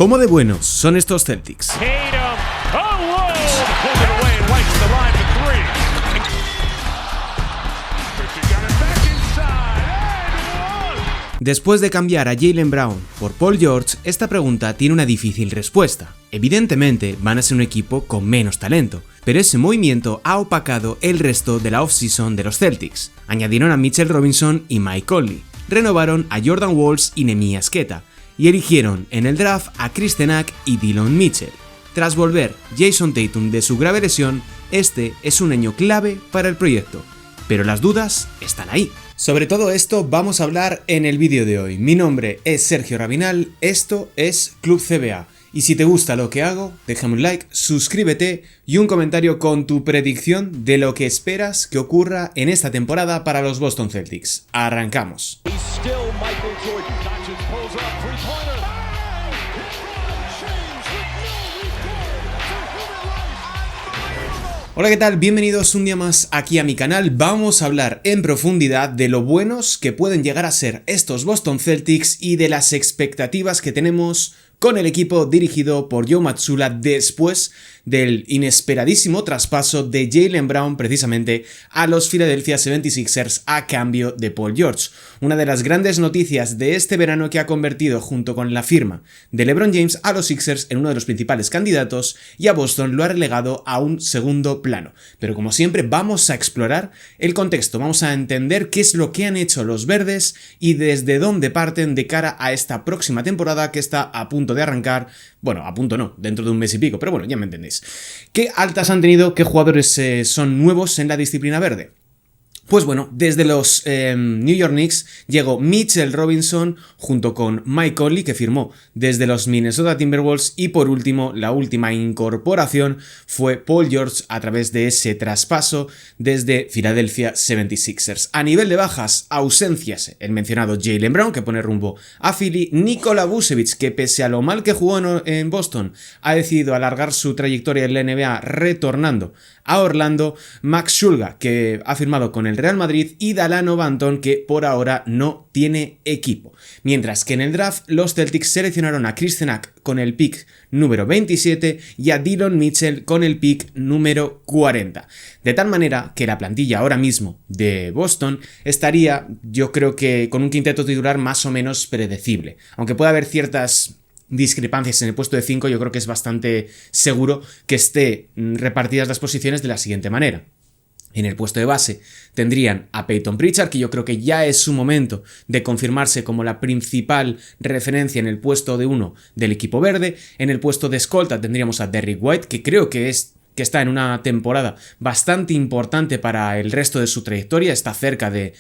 ¿Cómo de buenos son estos Celtics? Después de cambiar a Jaylen Brown por Paul George, esta pregunta tiene una difícil respuesta. Evidentemente van a ser un equipo con menos talento, pero ese movimiento ha opacado el resto de la offseason de los Celtics. Añadieron a Mitchell Robinson y Mike Conley, renovaron a Jordan Walls y Neemias Queta, y eligieron en el draft a Chris Tenack y Dillon Mitchell. Tras volver Jason Tatum de su grave lesión, este es un año clave para el proyecto, pero las dudas están ahí. Sobre todo esto vamos a hablar en el vídeo de hoy. Mi nombre es Sergio Rabinal, esto es Club CBA. Y si te gusta lo que hago, déjame un like, suscríbete y un comentario con tu predicción de lo que esperas que ocurra en esta temporada para los Boston Celtics. ¡Arrancamos! Hola, ¿qué tal? Bienvenidos un día más aquí a mi canal. Vamos a hablar en profundidad de lo buenos que pueden llegar a ser estos Boston Celtics y de las expectativas que tenemos con el equipo dirigido por Joe Mazzulla después del inesperadísimo traspaso de Jaylen Brown precisamente a los Philadelphia 76ers a cambio de Paul George. Una de las grandes noticias de este verano que ha convertido junto con la firma de LeBron James a los Sixers en uno de los principales candidatos y a Boston lo ha relegado a un segundo plano. Pero como siempre vamos a explorar el contexto, vamos a entender qué es lo que han hecho los verdes y desde dónde parten de cara a esta próxima temporada que está a punto de arrancar, bueno, a punto no, dentro de un mes y pico, pero bueno, ya me entendéis. ¿Qué altas han tenido? ¿Qué jugadores son nuevos en la disciplina verde? Pues bueno, desde los New York Knicks llegó Mitchell Robinson junto con Mike Conley, que firmó desde los Minnesota Timberwolves, y por último, la última incorporación fue Paul George a través de ese traspaso desde Philadelphia 76ers. A nivel de bajas, ausencias, el mencionado Jaylen Brown, que pone rumbo a Philly, Nikola Vucevic, que pese a lo mal que jugó en Boston, ha decidido alargar su trayectoria en la NBA retornando a Orlando, Max Shulga, que ha firmado con el Real Madrid, y Dalano Banton, que por ahora no tiene equipo. Mientras que en el draft los Celtics seleccionaron a Chris Tenack con el pick número 27 y a Dillon Mitchell con el pick número 40. De tal manera que la plantilla ahora mismo de Boston estaría, yo creo que con un quinteto titular más o menos predecible. Aunque puede haber ciertas discrepancias en el puesto de 5, yo creo que es bastante seguro que esté repartidas las posiciones de la siguiente manera. En el puesto de base tendrían a Peyton Pritchard, que yo creo que ya es su momento de confirmarse como la principal referencia en el puesto de 1 del equipo verde. En el puesto de escolta tendríamos a Derrick White, que creo que está en una temporada bastante importante para el resto de su trayectoria, está cerca de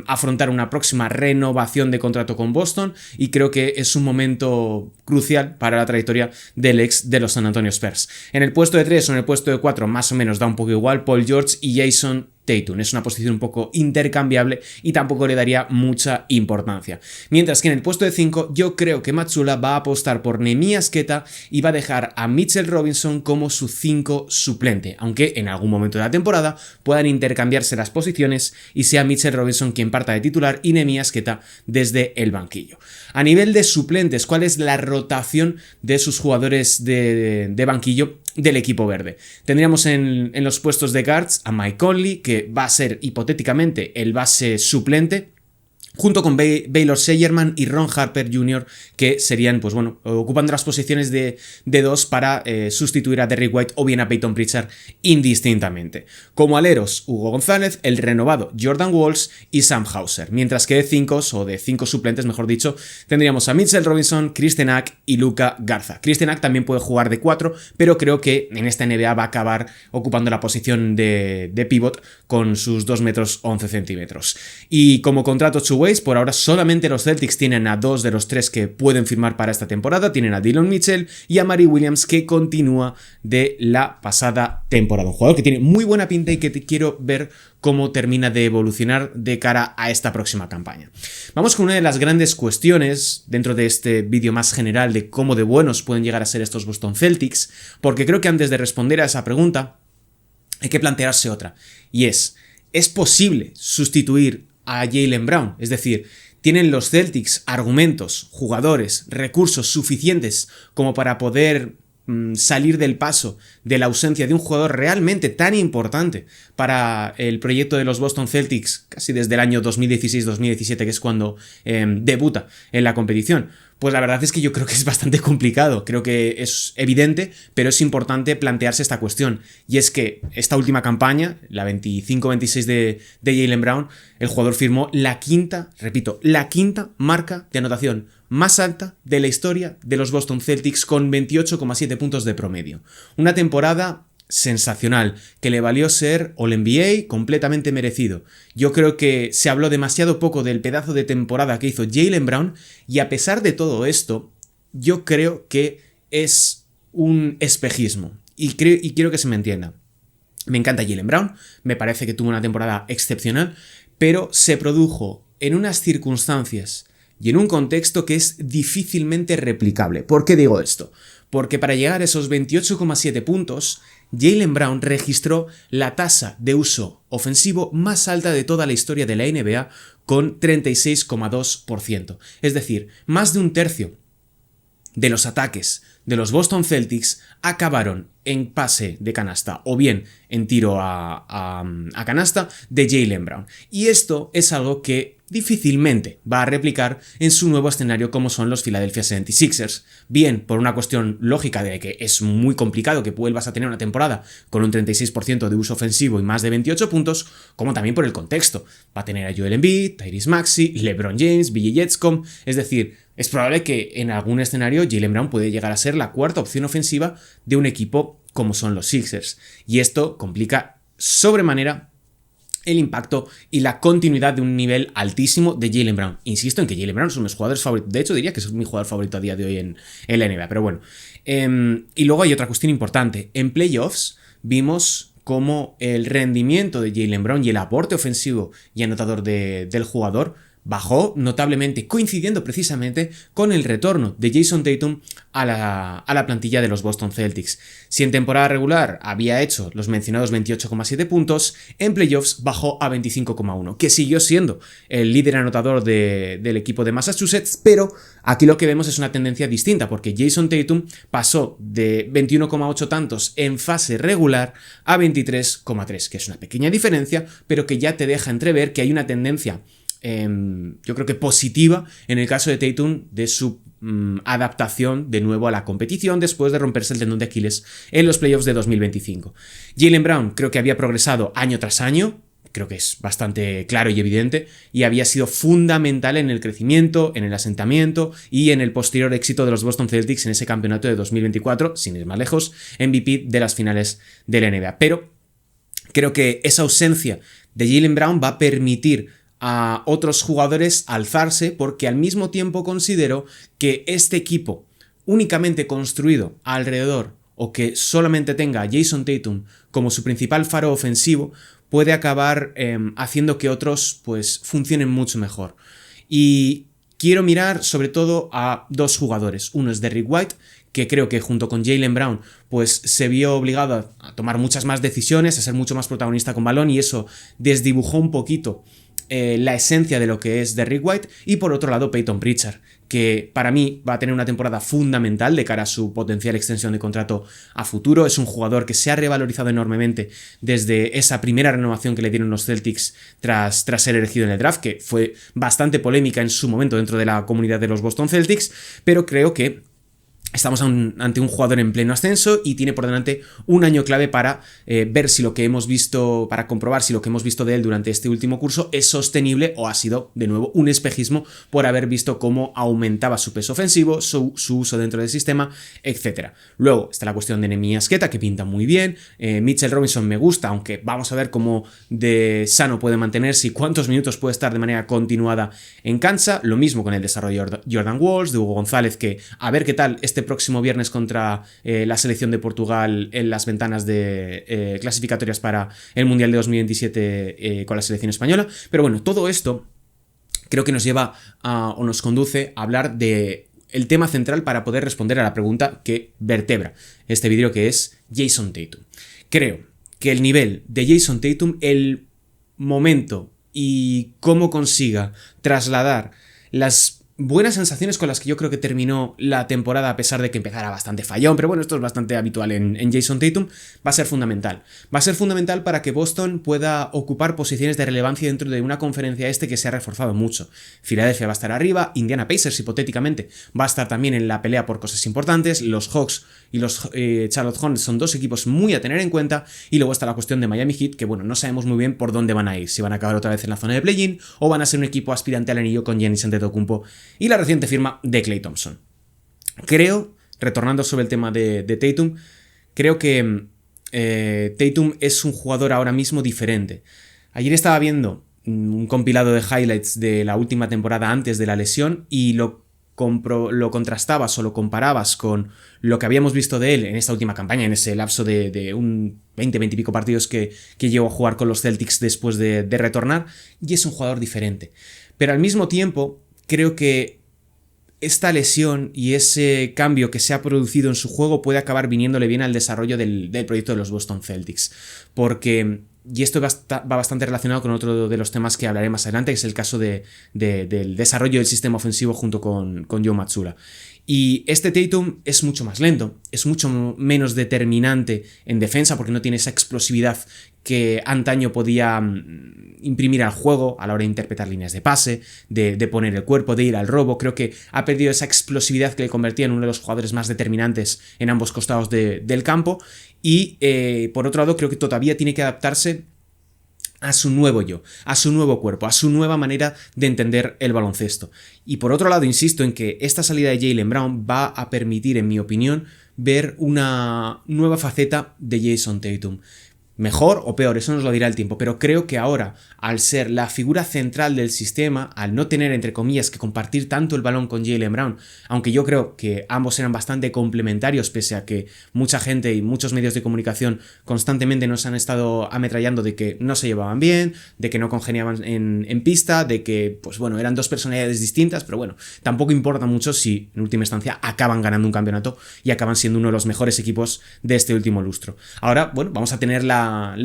afrontar una próxima renovación de contrato con Boston y creo que es un momento crucial para la trayectoria del ex de los San Antonio Spurs. En el puesto de 3 o en el puesto de 4 más o menos da un poco igual Paul George y Jason Tatum. Es una posición un poco intercambiable y tampoco le daría mucha importancia. Mientras que en el puesto de 5 yo creo que Mazzulla va a apostar por Neemias Queta y va a dejar a Mitchell Robinson como su 5 suplente, aunque en algún momento de la temporada puedan intercambiarse las posiciones y sea Mitchell Robinson quien parta de titular y Neemias Queta desde el banquillo. A nivel de suplentes, ¿cuál es la rotación de sus jugadores de banquillo del equipo verde? Tendríamos en los puestos de guards a Mike Conley, que va a ser hipotéticamente el base suplente, junto con Baylor Scheierman y Ron Harper Jr., que serían, pues bueno, ocupando las posiciones de 2 para sustituir a Derrick White o bien a Peyton Pritchard indistintamente. Como aleros, Hugo González, el renovado Jordan Walls y Sam Hauser, mientras que de 5 suplentes, mejor dicho, tendríamos a Mitchell Robinson, Chris Tenack y Luka Garza. Chris Tenack también puede jugar de 4, pero creo que en esta NBA va a acabar ocupando la posición de pivot con sus 2 metros 11 centímetros. Y como contrato por ahora solamente los Celtics tienen a 2 de los 3 que pueden firmar para esta temporada. Tienen a Dillon Mitchell y a Mari Williams, que continúa de la pasada temporada. Un jugador que tiene muy buena pinta y que quiero ver cómo termina de evolucionar de cara a esta próxima campaña. Vamos con una de las grandes cuestiones dentro de este vídeo más general de cómo de buenos pueden llegar a ser estos Boston Celtics, porque creo que antes de responder a esa pregunta hay que plantearse otra, y ¿es posible sustituir a Jaylen Brown? Es decir, ¿Tienen los Celtics argumentos, jugadores, recursos suficientes como para poder salir del paso de la ausencia de un jugador realmente tan importante para el proyecto de los Boston Celtics casi desde el año 2016-2017, que es cuando debuta en la competición? Pues la verdad es que yo creo que es bastante complicado, creo que es evidente, pero es importante plantearse esta cuestión, y es que esta última campaña, la 25-26 de Jaylen Brown, el jugador firmó la quinta marca de anotación más alta de la historia de los Boston Celtics, con 28,7 puntos de promedio. Una temporada sensacional, que le valió ser All-NBA completamente merecido. Yo creo que se habló demasiado poco del pedazo de temporada que hizo Jaylen Brown, y a pesar de todo esto, yo creo que es un espejismo, y quiero que se me entienda. Me encanta Jaylen Brown, me parece que tuvo una temporada excepcional, pero se produjo en unas circunstancias y en un contexto que es difícilmente replicable. ¿Por qué digo esto? Porque para llegar a esos 28,7 puntos, Jaylen Brown registró la tasa de uso ofensivo más alta de toda la historia de la NBA, con 36,2%. Es decir, más de un tercio de los ataques de los Boston Celtics acabaron en pase de canasta o bien en tiro a canasta de Jaylen Brown. Y esto es algo que difícilmente va a replicar en su nuevo escenario, como son los Philadelphia 76ers. Bien por una cuestión lógica de que es muy complicado que vuelvas a tener una temporada con un 36% de uso ofensivo y más de 28 puntos, como también por el contexto. Va a tener a Joel Embiid, Tyrese Maxey, LeBron James, Billy Jetscom, es decir, es probable que en algún escenario Jaylen Brown puede llegar a ser la cuarta opción ofensiva de un equipo como son los Sixers, y esto complica sobremanera el impacto y la continuidad de un nivel altísimo de Jaylen Brown. Insisto en que Jaylen Brown es uno de mis jugadores favoritos, de hecho diría que es mi jugador favorito a día de hoy en la NBA, pero bueno. Y luego hay otra cuestión importante. En playoffs vimos cómo el rendimiento de Jaylen Brown y el aporte ofensivo y anotador del jugador bajó notablemente, coincidiendo precisamente con el retorno de Jason Tatum a la plantilla de los Boston Celtics. Si en temporada regular había hecho los mencionados 28,7 puntos, en playoffs bajó a 25,1, que siguió siendo el líder anotador del equipo de Massachusetts, pero aquí lo que vemos es una tendencia distinta, porque Jason Tatum pasó de 21,8 tantos en fase regular a 23,3, que es una pequeña diferencia, pero que ya te deja entrever que hay una tendencia yo creo que positiva en el caso de Tatum, de su adaptación de nuevo a la competición después de romperse el tendón de Aquiles en los playoffs de 2025. Jaylen Brown creo que había progresado año tras año, creo que es bastante claro y evidente, y había sido fundamental en el crecimiento, en el asentamiento y en el posterior éxito de los Boston Celtics en ese campeonato de 2024, sin ir más lejos, MVP de las finales de la NBA. Pero creo que esa ausencia de Jaylen Brown va a permitir a otros jugadores alzarse, porque al mismo tiempo considero que este equipo únicamente construido alrededor, o que solamente tenga a Jason Tatum como su principal faro ofensivo, puede acabar haciendo que otros pues funcionen mucho mejor. Y quiero mirar sobre todo a dos jugadores. Uno es Derrick White, que creo que junto con Jaylen Brown pues se vio obligado a tomar muchas más decisiones, a ser mucho más protagonista con balón, y eso desdibujó un poquito la esencia de lo que es Derrick White. Y por otro lado Peyton Pritchard, que para mí va a tener una temporada fundamental de cara a su potencial extensión de contrato a futuro. Es un jugador que se ha revalorizado enormemente desde esa primera renovación que le dieron los Celtics tras ser elegido en el draft, que fue bastante polémica en su momento dentro de la comunidad de los Boston Celtics, pero creo que estamos ante un jugador en pleno ascenso y tiene por delante un año clave para ver si lo que hemos visto, para comprobar si lo que hemos visto de él durante este último curso es sostenible o ha sido de nuevo un espejismo por haber visto cómo aumentaba su peso ofensivo, su uso dentro del sistema, etc. Luego está la cuestión de Neemias Queta, que pinta muy bien. Mitchell Robinson me gusta, aunque vamos a ver cómo de sano puede mantenerse y cuántos minutos puede estar de manera continuada en cancha. Lo mismo con el desarrollo de Jordan Walls, de Hugo González, que a ver qué tal este próximo viernes contra la selección de Portugal en las ventanas de clasificatorias para el Mundial de 2027 con la selección española. Pero bueno, todo esto creo que nos lleva o nos conduce a hablar de el tema central para poder responder a la pregunta que vertebra este vídeo, que es Jason Tatum. Creo que el nivel de Jason Tatum, el momento y cómo consiga trasladar las buenas sensaciones con las que yo creo que terminó la temporada, a pesar de que empezara bastante fallón, pero bueno, esto es bastante habitual en Jason Tatum, va a ser fundamental. Va a ser fundamental para que Boston pueda ocupar posiciones de relevancia dentro de una conferencia que se ha reforzado mucho. Filadelfia va a estar arriba, Indiana Pacers hipotéticamente va a estar también en la pelea por cosas importantes, los Hawks y los Charlotte Hornets son dos equipos muy a tener en cuenta, y luego está la cuestión de Miami Heat, que bueno, no sabemos muy bien por dónde van a ir, si van a acabar otra vez en la zona de play-in o van a ser un equipo aspirante al anillo con Giannis Antetokounmpo y la reciente firma de Klay Thompson. Creo, retornando sobre el tema de Tatum, creo que Tatum es un jugador ahora mismo diferente. Ayer estaba viendo un compilado de highlights de la última temporada antes de la lesión y lo contrastabas o lo comparabas con lo que habíamos visto de él en esta última campaña, en ese lapso de un 20 y pico partidos que llegó a jugar con los Celtics después de retornar, y es un jugador diferente. Pero al mismo tiempo, creo que esta lesión y ese cambio que se ha producido en su juego puede acabar viniéndole bien al desarrollo del proyecto de los Boston Celtics, porque, y esto va bastante relacionado con otro de los temas que hablaré más adelante, que es el caso del desarrollo del sistema ofensivo junto con Joe Mazzulla. Y este Tatum es mucho más lento, es mucho menos determinante en defensa porque no tiene esa explosividad que antaño podía imprimir al juego a la hora de interpretar líneas de pase, de poner el cuerpo, de ir al robo. Creo que ha perdido esa explosividad que le convertía en uno de los jugadores más determinantes en ambos costados del campo, y por otro lado creo que todavía tiene que adaptarse a su nuevo yo, a su nuevo cuerpo, a su nueva manera de entender el baloncesto. Y por otro lado, insisto en que esta salida de Jaylen Brown va a permitir, en mi opinión, ver una nueva faceta de Jason Tatum. Mejor o peor, eso nos lo dirá el tiempo, pero creo que ahora, al ser la figura central del sistema, al no tener, entre comillas, que compartir tanto el balón con Jaylen Brown, aunque yo creo que ambos eran bastante complementarios, pese a que mucha gente y muchos medios de comunicación constantemente nos han estado ametrallando de que no se llevaban bien, de que no congeniaban en pista, de que, pues bueno, eran dos personalidades distintas, pero bueno, tampoco importa mucho si, en última instancia, acaban ganando un campeonato y acaban siendo uno de los mejores equipos de este último lustro. Ahora, bueno, vamos a tener la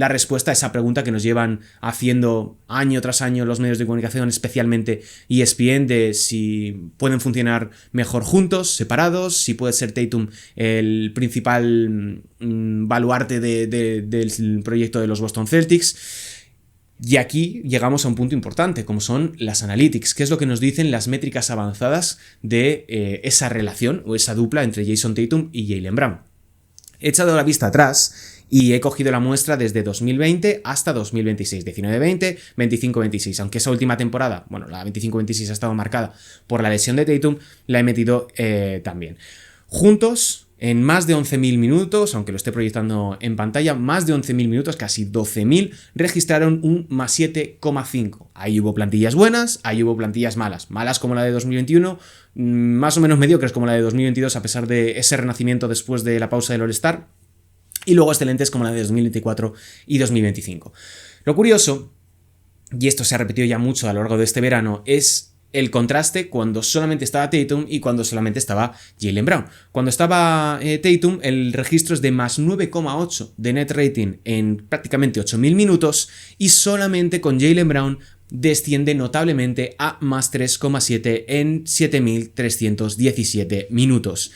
respuesta a esa pregunta que nos llevan haciendo año tras año los medios de comunicación, especialmente ESPN, de si pueden funcionar mejor juntos, separados, si puede ser Tatum el principal baluarte del proyecto de los Boston Celtics. Y aquí llegamos a un punto importante, como son las analytics, que es lo que nos dicen las métricas avanzadas de esa relación o esa dupla entre Jason Tatum y Jaylen Brown. He echado la vista atrás y he cogido la muestra desde 2020 hasta 2026, 19-20, 25-26, aunque esa última temporada, bueno, la 25-26 ha estado marcada por la lesión de Tatum, la he metido también. Juntos, en más de 11.000 minutos, aunque lo esté proyectando en pantalla, más de 11.000 minutos, casi 12.000, registraron un más 7,5. Ahí hubo plantillas buenas, ahí hubo plantillas malas. Malas como la de 2021, más o menos mediocres como la de 2022, a pesar de ese renacimiento después de la pausa del All-Star. Y luego excelentes como la de 2024 y 2025. Lo curioso, y esto se ha repetido ya mucho a lo largo de este verano, es el contraste cuando solamente estaba Tatum y cuando solamente estaba Jaylen Brown. Cuando estaba Tatum, el registro es de más 9,8 de net rating en prácticamente 8.000 minutos, y solamente con Jaylen Brown desciende notablemente a más 3,7 en 7.317 minutos.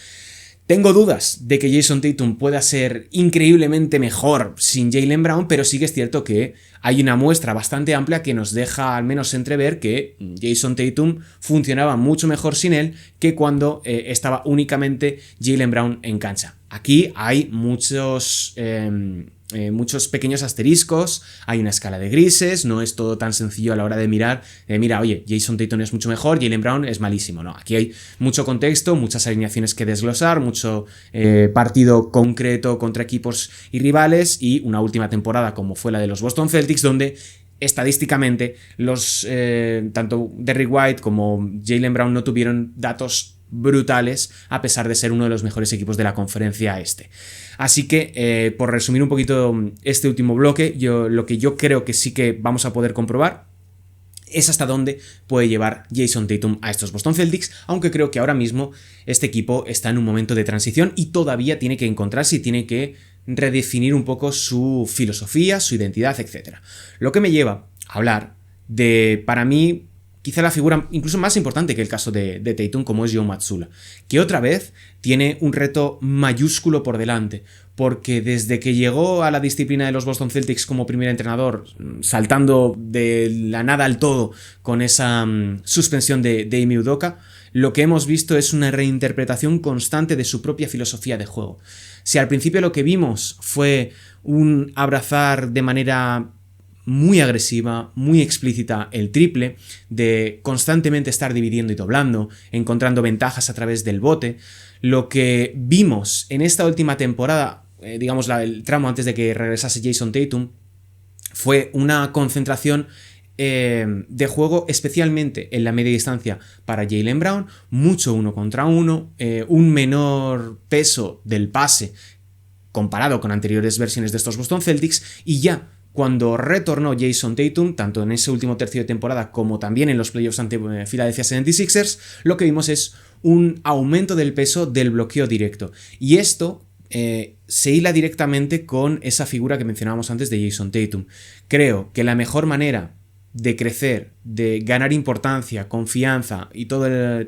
Tengo dudas de que Jason Tatum pueda ser increíblemente mejor sin Jaylen Brown, pero sí que es cierto que hay una muestra bastante amplia que nos deja al menos entrever que Jason Tatum funcionaba mucho mejor sin él que cuando estaba únicamente Jaylen Brown en cancha. Aquí hay muchos pequeños asteriscos, hay una escala de grises, no es todo tan sencillo a la hora de mirar, mira, oye, Jason Tatum es mucho mejor, Jaylen Brown es malísimo, no, aquí hay mucho contexto, muchas alineaciones que desglosar, mucho partido concreto contra equipos y rivales, y una última temporada como fue la de los Boston Celtics, donde estadísticamente tanto Derrick White como Jaylen Brown no tuvieron datos brutales, a pesar de ser uno de los mejores equipos de la conferencia este. Así que, por resumir un poquito este último bloque, lo que yo creo que sí que vamos a poder comprobar es hasta dónde puede llevar Jason Tatum a estos Boston Celtics, aunque creo que ahora mismo este equipo está en un momento de transición y todavía tiene que encontrarse y tiene que redefinir un poco su filosofía, su identidad, etc. Lo que me lleva a hablar de, para mí, quizá la figura incluso más importante que el caso de Tatum, como es Joe Mazzulla, que otra vez tiene un reto mayúsculo por delante, porque desde que llegó a la disciplina de los Boston Celtics como primer entrenador, saltando de la nada al todo con esa suspensión de Ime Udoka, lo que hemos visto es una reinterpretación constante de su propia filosofía de juego. Si al principio lo que vimos fue un abrazar de manera muy agresiva, muy explícita el triple, de constantemente estar dividiendo y doblando, encontrando ventajas a través del bote, lo que vimos en esta última temporada, digamos el tramo antes de que regresase Jason Tatum, fue una concentración de juego especialmente en la media distancia para Jaylen Brown, mucho 1 contra 1, un menor peso del pase comparado con anteriores versiones de estos Boston Celtics, y ya cuando retornó Jason Tatum, tanto en ese último tercio de temporada como también en los playoffs ante Philadelphia 76ers, lo que vimos es un aumento del peso del bloqueo directo. Y esto se hila directamente con esa figura que mencionábamos antes de Jason Tatum. Creo que la mejor manera de crecer, de ganar importancia, confianza y todo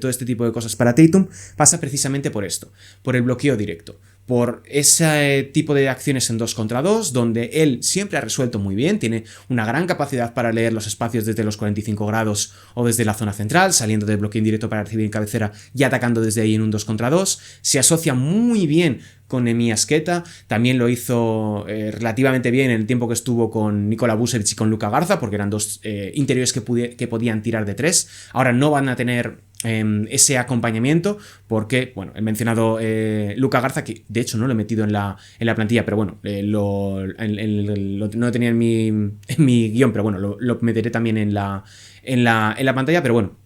este tipo de cosas para Tatum pasa precisamente por esto, por el bloqueo directo, por ese tipo de acciones en 2 contra 2, donde él siempre ha resuelto muy bien, tiene una gran capacidad para leer los espacios desde los 45 grados o desde la zona central, saliendo del bloqueo indirecto para recibir en cabecera y atacando desde ahí en un 2 contra 2, se asocia muy bien con Emi Asqueta, también lo hizo relativamente bien en el tiempo que estuvo con Nikola Vucevic y con Luka Garza, porque eran dos interiores que podían tirar de 3, ahora no van a tener ese acompañamiento porque, bueno, he mencionado Luka Garza, que de hecho no lo he metido en la plantilla, pero bueno, no lo tenía en mi guión, pero bueno, lo meteré también en la pantalla, pero bueno,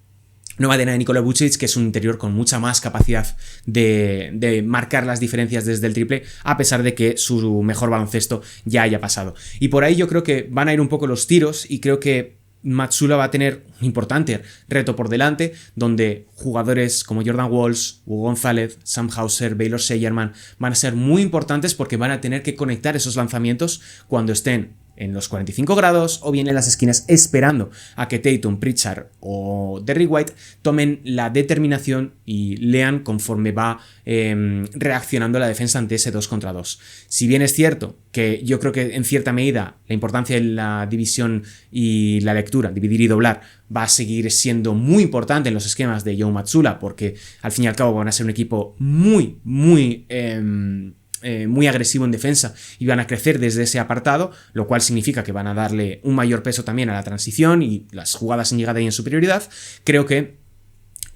no va a tener a Nikola Vucevic, que es un interior con mucha más capacidad de marcar las diferencias desde el triple, a pesar de que su mejor baloncesto ya haya pasado. Y por ahí yo creo que van a ir un poco los tiros, y creo que Mazzulla va a tener un importante reto por delante, donde jugadores como Jordan Walsh, Hugo González, Sam Hauser, Baylor Scheierman van a ser muy importantes, porque van a tener que conectar esos lanzamientos cuando estén en los 45 grados o bien en las esquinas, esperando a que Tatum, Pritchard o Derrick White tomen la determinación y lean conforme va reaccionando la defensa ante ese 2 contra 2. Si bien es cierto que yo creo que en cierta medida la importancia de la división y la lectura, dividir y doblar, va a seguir siendo muy importante en los esquemas de Joe Mazzulla, porque al fin y al cabo van a ser un equipo muy agresivo en defensa y van a crecer desde ese apartado, lo cual significa que van a darle un mayor peso también a la transición y las jugadas en llegada y en superioridad. Creo que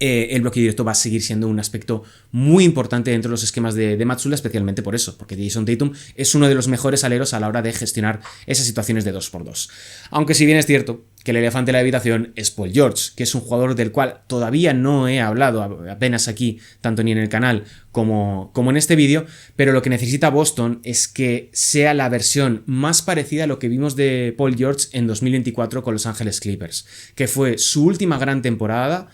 el bloqueo directo va a seguir siendo un aspecto muy importante dentro de los esquemas de Mazzulla, especialmente por eso, porque Jason Tatum es uno de los mejores aleros a la hora de gestionar esas situaciones de 2x2. Aunque si bien es cierto que el elefante de la habitación es Paul George, que es un jugador del cual todavía no he hablado apenas aquí, tanto ni en el canal como en este vídeo, pero lo que necesita Boston es que sea la versión más parecida a lo que vimos de Paul George en 2024 con Los Ángeles Clippers, que fue su última gran temporada,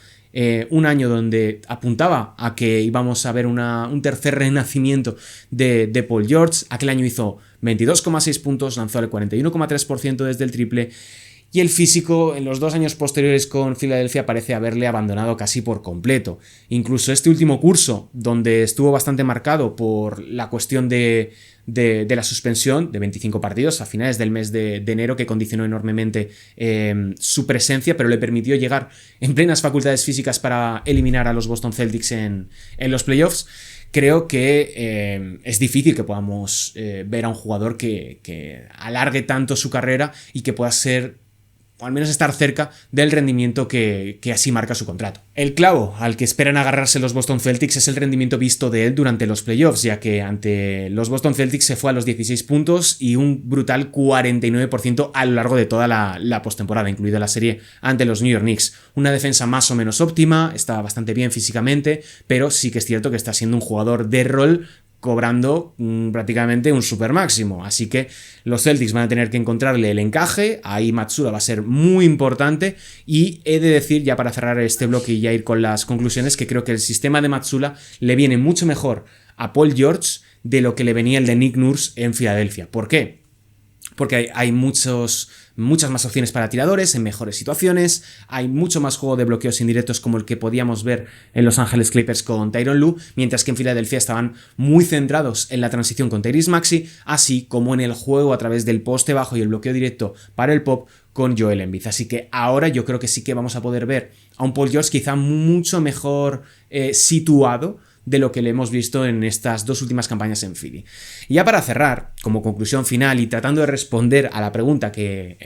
un año donde apuntaba a que íbamos a ver un tercer renacimiento de Paul George. Aquel año hizo 22,6 puntos, lanzó el 41,3% desde el triple, y el físico en los 2 años posteriores con Filadelfia parece haberle abandonado casi por completo. Incluso este último curso, donde estuvo bastante marcado por la cuestión de la suspensión de 25 partidos a finales del mes de enero, que condicionó enormemente su presencia, pero le permitió llegar en plenas facultades físicas para eliminar a los Boston Celtics en los playoffs. Creo que es difícil que podamos ver a un jugador que alargue tanto su carrera y que pueda ser, o al menos estar cerca del rendimiento que así marca su contrato. El clavo al que esperan agarrarse los Boston Celtics es el rendimiento visto de él durante los playoffs, ya que ante los Boston Celtics se fue a los 16 puntos y un brutal 49% a lo largo de toda la postemporada, incluida la serie ante los New York Knicks. Una defensa más o menos óptima, está bastante bien físicamente, pero sí que es cierto que está siendo un jugador de rol, cobrando prácticamente un super máximo. Así que los Celtics van a tener que encontrarle el encaje, ahí Mazzulla va a ser muy importante, y he de decir, ya para cerrar este bloque y ya ir con las conclusiones, que creo que el sistema de Mazzulla le viene mucho mejor a Paul George de lo que le venía el de Nick Nurse en Filadelfia. ¿Por qué? porque hay muchas más opciones para tiradores, en mejores situaciones, hay mucho más juego de bloqueos indirectos como el que podíamos ver en Los Ángeles Clippers con Tyronn Lue, mientras que en Filadelfia estaban muy centrados en la transición con Tyrese Maxey, así como en el juego a través del poste bajo y el bloqueo directo para el pop con Joel Embiid. Así que ahora yo creo que sí que vamos a poder ver a un Paul George quizá mucho mejor situado de lo que le hemos visto en estas dos últimas campañas en Philly. Y ya para cerrar, como conclusión final y tratando de responder a la pregunta que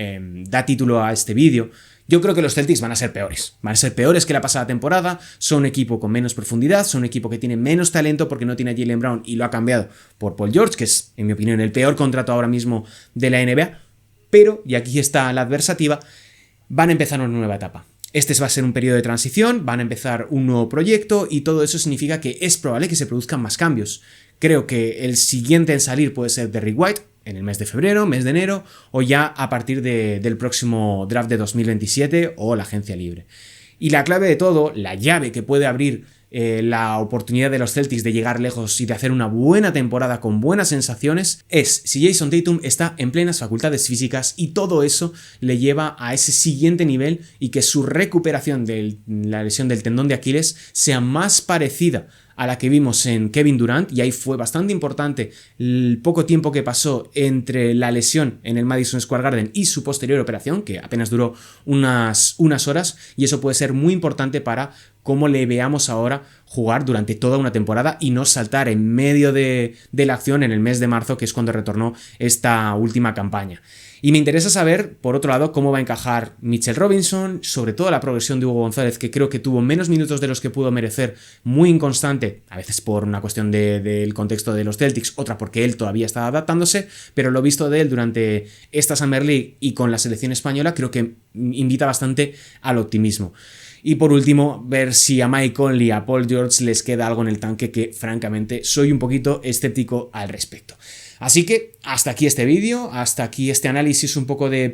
da título a este vídeo, yo creo que los Celtics van a ser peores. Van a ser peores que la pasada temporada, son un equipo con menos profundidad, son un equipo que tiene menos talento porque no tiene a Jaylen Brown y lo ha cambiado por Paul George, que es, en mi opinión, el peor contrato ahora mismo de la NBA, pero, y aquí está la adversativa, van a empezar una nueva etapa. Este va a ser un periodo de transición, van a empezar un nuevo proyecto y todo eso significa que es probable que se produzcan más cambios. Creo que el siguiente en salir puede ser Derrick White en el mes de febrero, mes de enero o ya a partir del próximo draft de 2027 o la agencia libre. Y la clave de todo, la llave que puede abrir la oportunidad de los Celtics de llegar lejos y de hacer una buena temporada con buenas sensaciones es si Jason Tatum está en plenas facultades físicas y todo eso le lleva a ese siguiente nivel y que su recuperación de la lesión del tendón de Aquiles sea más parecida a la que vimos en Kevin Durant, y ahí fue bastante importante el poco tiempo que pasó entre la lesión en el Madison Square Garden y su posterior operación, que apenas duró unas horas, y eso puede ser muy importante para cómo le veamos ahora jugar durante toda una temporada y no saltar en medio de la acción en el mes de marzo, que es cuando retornó esta última campaña. Y me interesa saber, por otro lado, cómo va a encajar Mitchell Robinson, sobre todo la progresión de Hugo González, que creo que tuvo menos minutos de los que pudo merecer, muy inconstante, a veces por una cuestión del contexto de los Celtics, otra porque él todavía estaba adaptándose, pero lo visto de él durante esta Summer League y con la selección española creo que invita bastante al optimismo. Y por último, ver si a Mike Conley y a Paul George les queda algo en el tanque, que francamente soy un poquito escéptico al respecto. Así que hasta aquí este vídeo, hasta aquí este análisis un poco de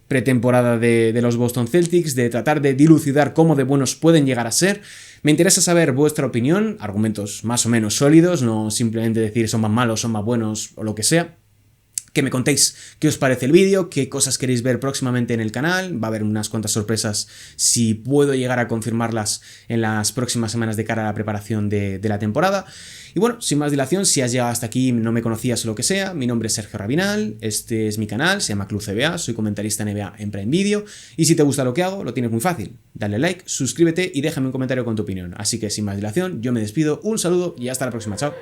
pretemporada de los Boston Celtics, de tratar de dilucidar cómo de buenos pueden llegar a ser. Me interesa saber vuestra opinión, argumentos más o menos sólidos, no simplemente decir son más malos, son más buenos o lo que sea. Que me contéis qué os parece el vídeo, qué cosas queréis ver próximamente en el canal. Va a haber unas cuantas sorpresas si puedo llegar a confirmarlas en las próximas semanas de cara a la preparación de la temporada. Y bueno, sin más dilación, si has llegado hasta aquí, no me conocías o lo que sea, mi nombre es Sergio Rabinal, este es mi canal, se llama Club CBA, soy comentarista NBA en Prime Video, y si te gusta lo que hago, lo tienes muy fácil, dale like, suscríbete y déjame un comentario con tu opinión. Así que sin más dilación, yo me despido, un saludo y hasta la próxima, chao.